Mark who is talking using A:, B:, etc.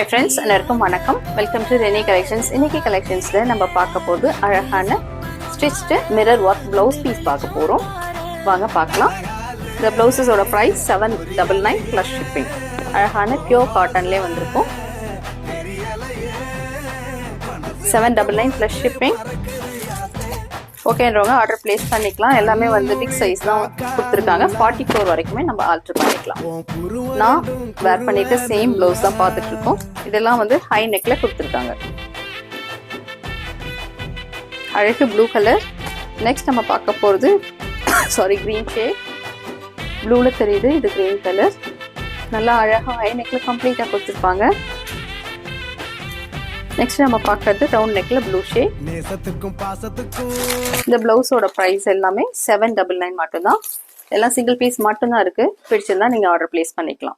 A: Hi friends, எல்லாருக்கும் வணக்கம். Welcome to Reni collections. இன்னைக்கு கலெக்ஷன்ஸில் நம்ம பார்க்க போது அழகான stitched mirror work blouse piece பார்க்க போகிறோம். வாங்க பார்க்கலாம். இந்த ப்ளவுஸஸோட ப்ரைஸ் 799 ப்ளஸ் ஷிப்பிங். அழகான பியோர் காட்டன்லேயே வந்திருக்கும். 799 ப்ளஸ் ஷிப்பிங். ஓகேன்றவங்க ஆர்டர் பிளேஸ் பண்ணிக்கலாம். எல்லாமே வந்து பிக் சைஸ் தான் கொடுத்துருக்காங்க. 44 வரைக்குமே நம்ம ஆல்டர் பண்ணிக்கலாம். நான் வேர் பண்ணிட்டு சேம் ப்ளவுஸ் தான் பார்த்துட்டு இருக்கோம். இதெல்லாம் வந்து ஹை நெக்ல கொடுத்துருக்காங்க. அழகு ப்ளூ கலர். நெக்ஸ்ட் நம்ம பார்க்க போகிறது கிரீன் ஷேட். ப்ளூவில் தெரியுது, இது கிரீன் கலர். நல்லா அழகாக ஹை நெக்ல கம்ப்ளீட்டாக கொடுத்துருப்பாங்க. நெக்ஸ்ட் நம்ம பார்க்கறது ரவுண்ட் நெக்ல ப்ளூ ஷேட். இந்த பிளவுஸோட ப்ரைஸ் எல்லாமே 799 மட்டும்தான். எல்லாம் சிங்கிள் பீஸ் மட்டும்தான் இருக்கு. பிடிச்சிருந்தா நீங்க ஆர்டர் பிளேஸ் பண்ணிக்கலாம்.